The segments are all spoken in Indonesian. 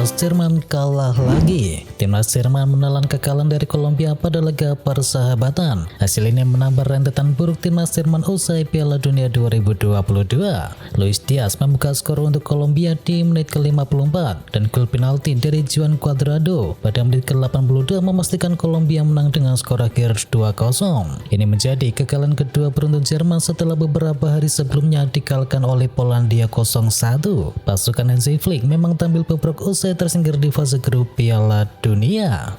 Timnas Jerman kalah lagi. Timnas Jerman menelan kekalahan dari Kolombia pada laga persahabatan. Hasil ini menambah rentetan buruk Timnas Jerman usai Piala Dunia 2022. Luis Diaz membuka skor untuk Kolombia di menit ke-54 dan gol penalti dari Juan Cuadrado pada menit ke-82 memastikan Kolombia menang dengan skor akhir 2-0. Ini menjadi kekalahan kedua beruntun Jerman setelah beberapa hari sebelumnya dikalahkan oleh Polandia 0-1. Pasukan Hansi Flick memang tampil bobrok usai tersingkir di fase grup Piala Dunia.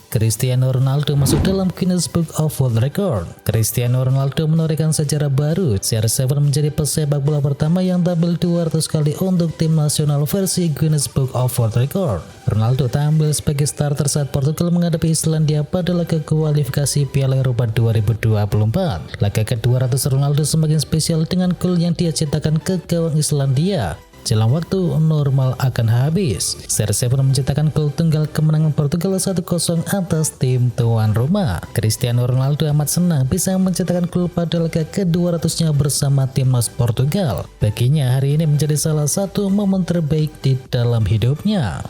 Cristiano Ronaldo masuk dalam Guinness Book of World Record. Cristiano Ronaldo menorehkan sejarah baru. CR7 menjadi pesepak bola pertama yang tampil 200 kali untuk tim nasional versi Guinness Book of World Record. Ronaldo tampil sebagai starter saat Portugal menghadapi Islandia pada laga kualifikasi Piala Eropa 2024. Laga ke-200 Ronaldo semakin spesial dengan gol yang dia ciptakan ke gawang Islandia jelang waktu normal akan habis. CR7 mencetakkan gol tunggal kemenangan Portugal 1-0 atas tim tuan rumah. Cristiano Ronaldo amat senang bisa mencetakkan gol pada laga ke-200-nya bersama timnas Portugal. Baginya hari ini menjadi salah satu momen terbaik di dalam hidupnya.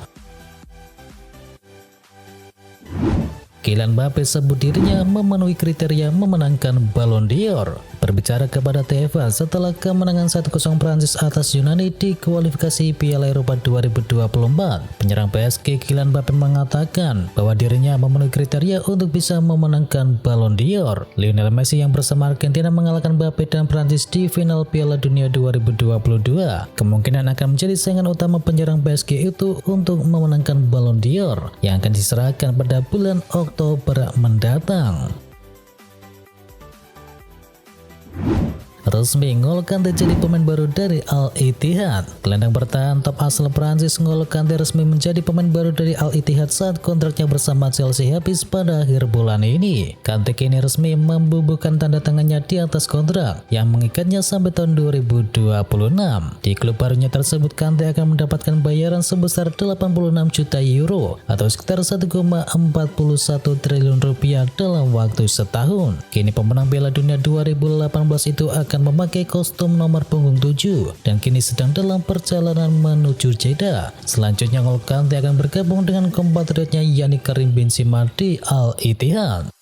Kylian Mbappe sebut dirinya memenuhi kriteria memenangkan Ballon d'Or. Berbicara kepada TF1 setelah kemenangan 1-0 Prancis atas Yunani di kualifikasi Piala Eropa 2024, penyerang PSG Kylian Mbappe mengatakan bahwa dirinya memenuhi kriteria untuk bisa memenangkan Ballon d'Or. Lionel Messi yang bersama Argentina mengalahkan Mbappe dan Prancis di final Piala Dunia 2022 kemungkinan akan menjadi saingan utama penyerang PSG itu untuk memenangkan Ballon d'Or yang akan diserahkan pada bulan Oktober mendatang. Resmi N'Golo Kante jadi pemain baru dari Al-Ittihad. Gelandang bertahan top asal Prancis N'Golo Kante resmi menjadi pemain baru dari Al-Ittihad saat kontraknya bersama Chelsea habis pada akhir bulan ini. Kante kini resmi membubuhkan tanda tangannya di atas kontrak yang mengikatnya sampai tahun 2026. Di klub barunya tersebut Kante akan mendapatkan bayaran sebesar 86 juta euro atau sekitar 1,41 triliun rupiah dalam waktu setahun. Kini pemenang Piala Dunia 2018 itu akan memakai kostum nomor punggung 7 dan kini sedang dalam perjalanan menuju Jeddah. Selanjutnya N'Golo Kante akan bergabung dengan kompatriotnya yakni Karim Benzema di Al-Ittihad.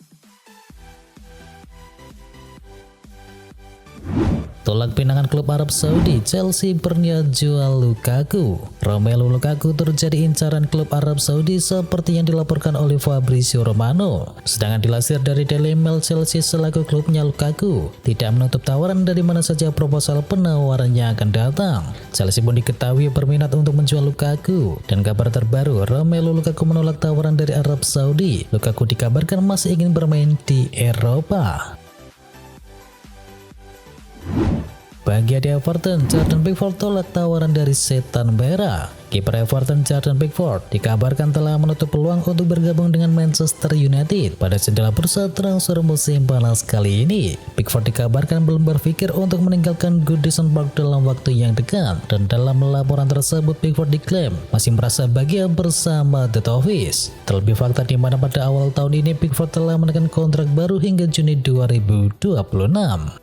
Tolak pinangan klub Arab Saudi, Chelsea berniat jual Lukaku. Romelu Lukaku terjadi incaran klub Arab Saudi seperti yang dilaporkan oleh Fabrizio Romano. Sedangkan dilansir dari Daily Mail, Chelsea selaku klubnya Lukaku tidak menutup tawaran dari mana saja proposal penawarannya akan datang. Chelsea pun diketahui berminat untuk menjual Lukaku. Dan kabar terbaru, Romelu Lukaku menolak tawaran dari Arab Saudi. Lukaku dikabarkan masih ingin bermain di Eropa. Bagi Everton, Jordan Pickford tolak tawaran dari Setan Merah. Kiper Everton Jordan Pickford dikabarkan telah menutup peluang untuk bergabung dengan Manchester United pada jendela bursa transfer musim panas kali ini. Pickford dikabarkan belum berpikir untuk meninggalkan Goodison Park dalam waktu yang dekat, dan dalam laporan tersebut Pickford diklaim masih merasa bahagia bersama The Toffees. Terlebih fakta di mana pada awal tahun ini Pickford telah menekan kontrak baru hingga Juni 2026.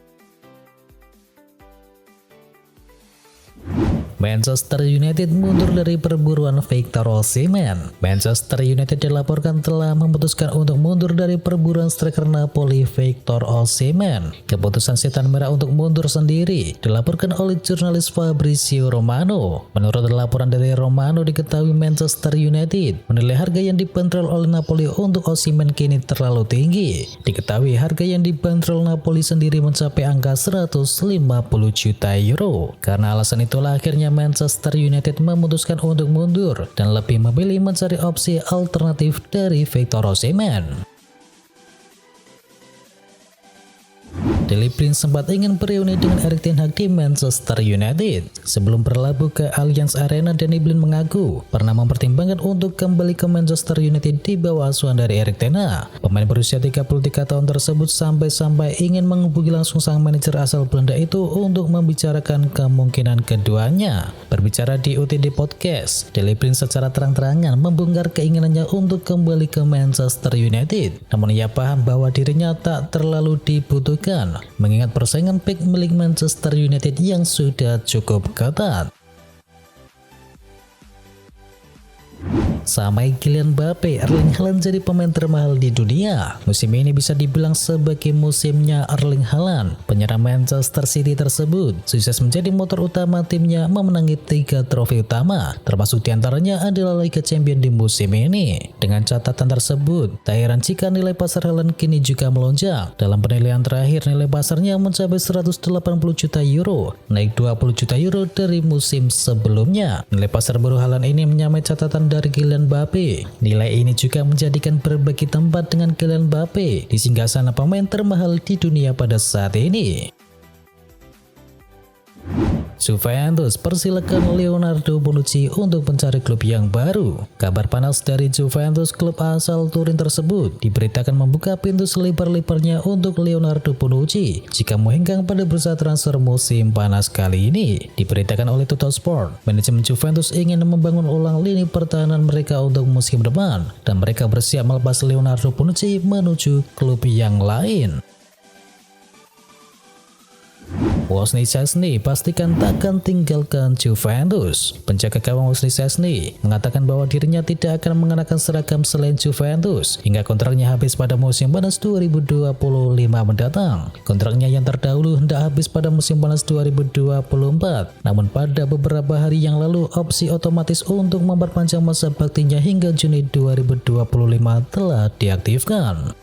Manchester United mundur dari perburuan Victor Osimhen. Manchester United dilaporkan telah memutuskan untuk mundur dari perburuan striker Napoli Victor Osimhen. Keputusan Setan Merah untuk mundur sendiri dilaporkan oleh jurnalis Fabrizio Romano. Menurut laporan dari Romano, diketahui Manchester United menilai harga yang dibanderol oleh Napoli untuk Osimhen kini terlalu tinggi. Diketahui harga yang dibanderol Napoli sendiri mencapai angka 150 juta euro. Karena alasan itulah akhirnya Manchester United memutuskan untuk mundur dan lebih memilih mencari opsi alternatif dari Victor Osimhen. Daley Blind sempat ingin bereuni dengan Erik ten Hag di Manchester United. Sebelum berlabuh ke Allianz Arena, Daley Blind mengaku pernah mempertimbangkan untuk kembali ke Manchester United di bawah asuhan dari Erik ten Hag. Pemain berusia 33 tahun tersebut sampai-sampai ingin menghubungi langsung sang manajer asal Belanda itu untuk membicarakan kemungkinan keduanya. Berbicara di UTD Podcast, Daley Blind secara terang-terangan membongkar keinginannya untuk kembali ke Manchester United. Namun ia paham bahwa dirinya tak terlalu dibutuhkan, mengingat persaingan bek milik Manchester United yang sudah cukup ketat. Sampai Kylian Mbappe, Erling Haaland jadi pemain termahal di dunia. Musim ini bisa dibilang sebagai musimnya Erling Haaland. Penyerang Manchester City tersebut sukses menjadi motor utama timnya memenangi 3 trofi utama, termasuk diantaranya adalah Liga Champions di musim ini. Dengan catatan tersebut, tak heran jika nilai pasar Haaland kini juga melonjak. Dalam penilaian terakhir, nilai pasarnya mencapai 180 juta euro, naik 20 juta euro dari musim sebelumnya. Nilai pasar baru Haaland ini menyamai catatan dari Kylian Mbappe. Nilai ini juga menjadikan berbagai tempat dengan Kylian Mbappe di singgasana pemain termahal di dunia pada saat ini. Juventus persilakan Leonardo Bonucci untuk mencari klub yang baru. Kabar panas dari Juventus, klub asal Turin tersebut, diberitakan membuka pintu selebar-lebarnya untuk Leonardo Bonucci jika mau hengkang pada bursa transfer musim panas kali ini. Diberitakan oleh Tuttosport, manajemen Juventus ingin membangun ulang lini pertahanan mereka untuk musim depan, dan mereka bersiap melepas Leonardo Bonucci menuju klub yang lain. Wesley Szczesny pastikan takkan tinggalkan Juventus. Penjaga gawang Wesley Szczesny mengatakan bahwa dirinya tidak akan mengenakan seragam selain Juventus hingga kontraknya habis pada musim panas 2025 mendatang. Kontraknya yang terdahulu hendak habis pada musim panas 2024. Namun pada beberapa hari yang lalu, opsi otomatis untuk memperpanjang masa baktinya hingga Juni 2025 telah diaktifkan.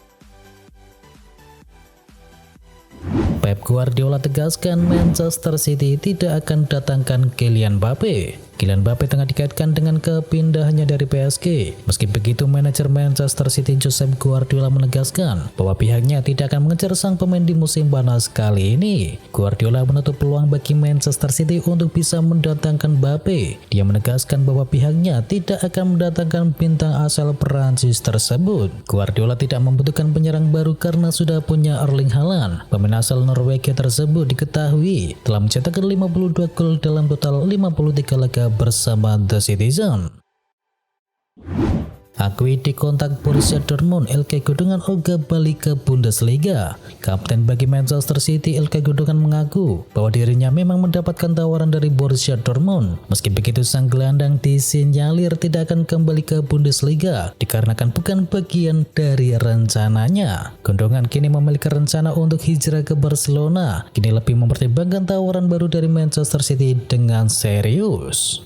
Pep Guardiola tegaskan Manchester City tidak akan datangkan Kylian Mbappe. Kylian Mbappe tengah dikaitkan dengan kepindahannya dari PSG. Meski begitu, manajer Manchester City Josep Guardiola menegaskan bahwa pihaknya tidak akan mengejar sang pemain di musim panas kali ini. Guardiola menutup peluang bagi Manchester City untuk bisa mendatangkan Mbappe. Dia menegaskan bahwa pihaknya tidak akan mendatangkan bintang asal Prancis tersebut. Guardiola tidak membutuhkan penyerang baru karena sudah punya Erling Haaland. Pemain asal Norwegia tersebut diketahui telah mencetak 52 gol dalam total 53 laga bersama The Citizen. Akui di kontak Borussia Dortmund, Ilkay Gundogan ogah balik ke Bundesliga. Kapten bagi Manchester City, Ilkay Gundogan mengaku bahwa dirinya memang mendapatkan tawaran dari Borussia Dortmund. Meski begitu, sang gelandang disinyalir tidak akan kembali ke Bundesliga dikarenakan bukan bagian dari rencananya. Gundogan kini memiliki rencana untuk hijrah ke Barcelona. Kini lebih mempertimbangkan tawaran baru dari Manchester City dengan serius.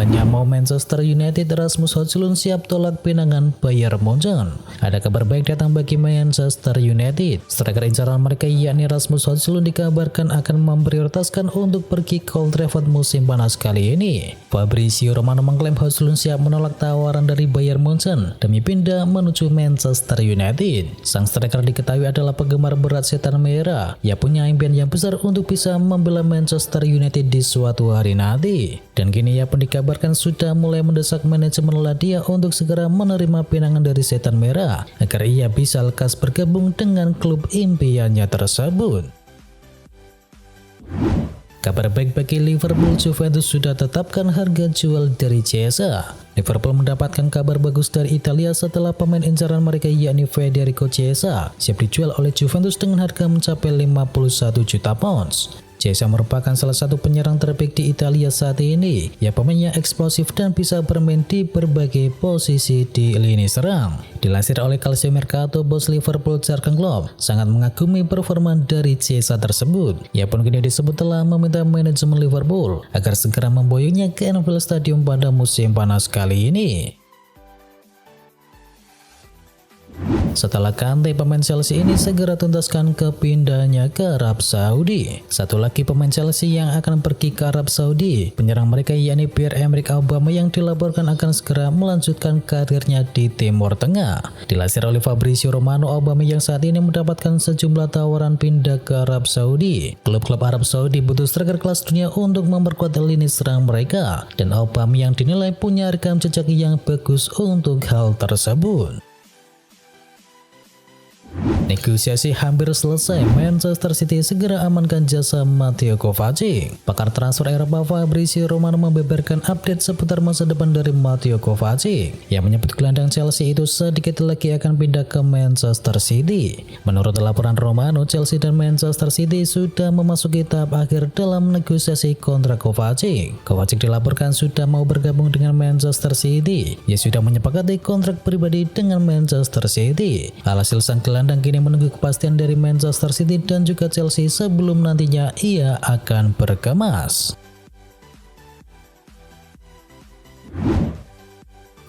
Hanya mau Manchester United, Rasmus Højlund siap tolak pinangan Bayern Munchen. Ada kabar baik datang bagi Manchester United. Striker incaran mereka yakni Rasmus Højlund dikabarkan akan memprioritaskan untuk pergi ke Old Trafford musim panas kali ini. Fabrizio Romano mengklaim Højlund siap menolak tawaran dari Bayern Munchen demi pindah menuju Manchester United. Sang striker diketahui adalah penggemar berat setan merah. Ia punya impian yang besar untuk bisa membela Manchester United di suatu hari nanti. Dan kini ia pun dikabarkan sudah mulai mendesak manajemen Ladia untuk segera menerima pinangan dari setan merah agar ia bisa lekas bergabung dengan klub impiannya tersebut. Kabar baik bagi Liverpool, Juventus sudah tetapkan harga jual dari Chiesa. Liverpool mendapatkan kabar bagus dari Italia setelah pemain incaran mereka yakni Federico Chiesa siap dijual oleh Juventus dengan harga mencapai 51 juta pounds. Chiesa merupakan salah satu penyerang terbaik di Italia saat ini. Ia pemainnya eksplosif dan bisa bermain di berbagai posisi di lini serang. Dilansir oleh Calcio Mercato, bos Liverpool Jurgen Klopp sangat mengagumi performa dari Chiesa tersebut. Ia pun kini disebut telah meminta manajemen Liverpool agar segera memboyongnya ke Anfield Stadium pada musim panas kali ini. Setelah Kante, pemain Chelsea ini segera tuntaskan kepindahannya ke Arab Saudi. Satu lagi pemain Chelsea yang akan pergi ke Arab Saudi, penyerang mereka yakni Pierre-Emerick Aubameyang yang dilaporkan akan segera melanjutkan karirnya di Timur Tengah. Dilansir oleh Fabrizio Romano, Aubameyang saat ini mendapatkan sejumlah tawaran pindah ke Arab Saudi. Klub-klub Arab Saudi butuh striker kelas dunia untuk memperkuat lini serang mereka, dan Aubameyang dinilai punya rekam jejak yang bagus untuk hal tersebut. Negosiasi hampir selesai, Manchester City segera amankan jasa Mateo Kovacic. Pakar transfer Eropa Fabrizio Romano membeberkan update seputar masa depan dari Mateo Kovacic, yang menyebut gelandang Chelsea itu sedikit lagi akan pindah ke Manchester City. Menurut laporan Romano, Chelsea dan Manchester City sudah memasuki tahap akhir dalam negosiasi kontrak Kovacic. Kovacic dilaporkan sudah mau bergabung dengan Manchester City. Ia sudah menyepakati kontrak pribadi dengan Manchester City. Alhasil sang gelandang kini menunggu kepastian dari Manchester City dan juga Chelsea sebelum nantinya ia akan berkemas.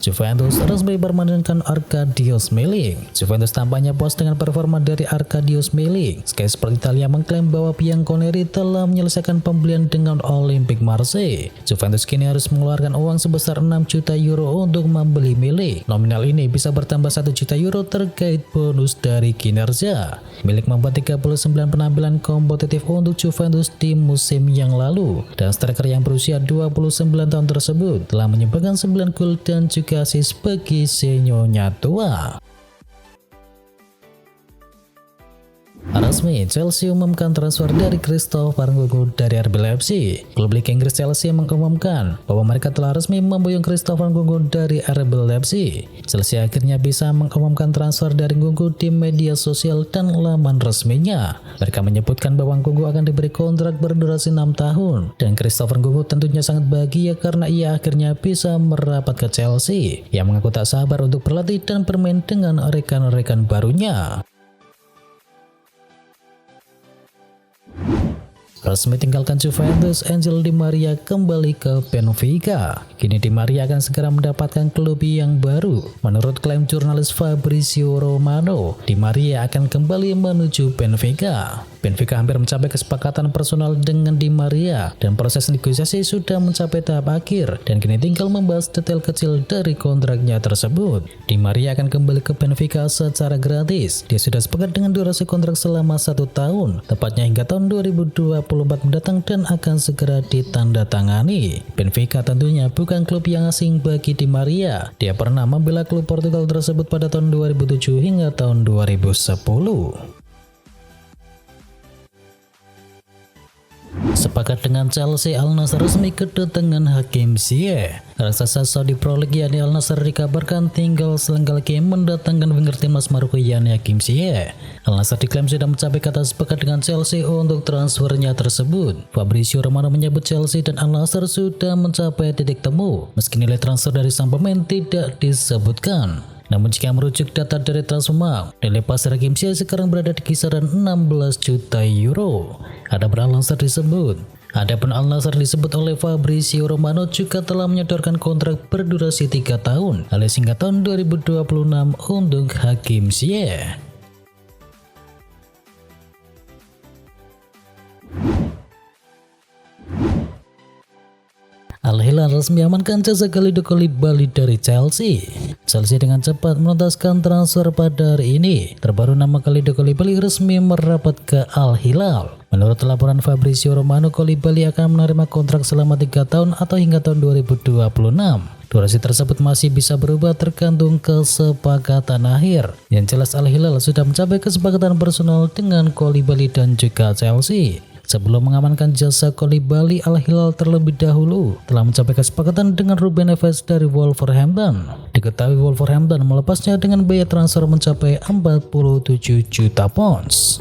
Juventus resmi permanenkan Arkadiusz Milik. Juventus tampaknya puas dengan performa dari Arkadiusz Milik. Sky Sport Italia mengklaim bahwa Bianconeri telah menyelesaikan pembelian dengan Olympique Marseille. Juventus kini harus mengeluarkan uang sebesar 6 juta euro untuk membeli Milik. Nominal ini bisa bertambah 1 juta euro terkait bonus dari kinerja. Milik membuat 39 penampilan kompetitif untuk Juventus di musim yang lalu, dan striker yang berusia 29 tahun tersebut telah menyumbangkan 9 gol dan juga asis bagi senyonya tua. Resmi, Chelsea umumkan transfer dari Christopher Nkunku dari RB Leipzig. Klub Liga Inggris Chelsea mengumumkan bahwa mereka telah resmi memboyong Christopher Nkunku dari RB Leipzig. Chelsea akhirnya bisa mengumumkan transfer dari Nkunku di media sosial dan laman resminya. Mereka menyebutkan bahwa Nkunku akan diberi kontrak berdurasi 6 tahun, dan Christopher Nkunku tentunya sangat bahagia karena ia akhirnya bisa merapat ke Chelsea. Ia mengaku tak sabar untuk berlatih dan bermain dengan rekan-rekan barunya. Resmi tinggalkan Juventus, Angel Di Maria kembali ke Benfica. Kini Di Maria akan segera mendapatkan klub yang baru. Menurut klaim jurnalis Fabrizio Romano, Di Maria akan kembali menuju Benfica. Benfica hampir mencapai kesepakatan personal dengan Di Maria dan proses negosiasi sudah mencapai tahap akhir, dan kini tinggal membahas detail kecil dari kontraknya tersebut. Di Maria akan kembali ke Benfica secara gratis. Dia sudah sepakat dengan durasi kontrak selama 1 tahun, tepatnya hingga tahun 2024 mendatang, dan akan segera ditandatangani. Benfica tentunya bukan klub yang asing bagi Di Maria. Dia pernah membela klub Portugal tersebut pada tahun 2007 hingga tahun 2010. Sepakat dengan Chelsea, Al Nassr resmi kedatangan Hakim Ziyech. Raksasa Saudi Pro League yakni Al Nassr dikabarkan tinggal selangkah lagi mendatangkan winger timnas Maroko yakni Hakim Ziyech. Al Nassr diklaim sudah mencapai kata sepakat dengan Chelsea untuk transfernya tersebut. Fabrizio Romano menyebut Chelsea dan Al Nassr sudah mencapai titik temu, meski nilai transfer dari sang pemain tidak disebutkan. Namun jika merujuk data dari Transfermarkt, nilai pasar Hakim Ziyech sekarang berada di kisaran 16 juta euro. Adapun Al Nassr disebut oleh Fabrizio Romano juga telah menyodorkan kontrak berdurasi 3 tahun alias hingga tahun 2026 untuk Hakim Ziyech. Al Hilal resmi amankan jasa Kalidou Koulibaly dari Chelsea. Chelsea dengan cepat menuntaskan transfer pada hari ini. Terbaru nama Kalidou Koulibaly resmi merapat ke Al Hilal. Menurut laporan Fabrizio Romano, Koulibaly akan menerima kontrak selama 3 tahun atau hingga tahun 2026. Durasi tersebut masih bisa berubah tergantung kesepakatan akhir. Yang jelas Al Hilal sudah mencapai kesepakatan personal dengan Koulibaly dan juga Chelsea. Sebelum mengamankan jasa Koulibaly, Al Hilal terlebih dahulu telah mencapai kesepakatan dengan Ruben Neves dari Wolverhampton. Diketahui Wolverhampton melepasnya dengan biaya transfer mencapai 47 juta pounds.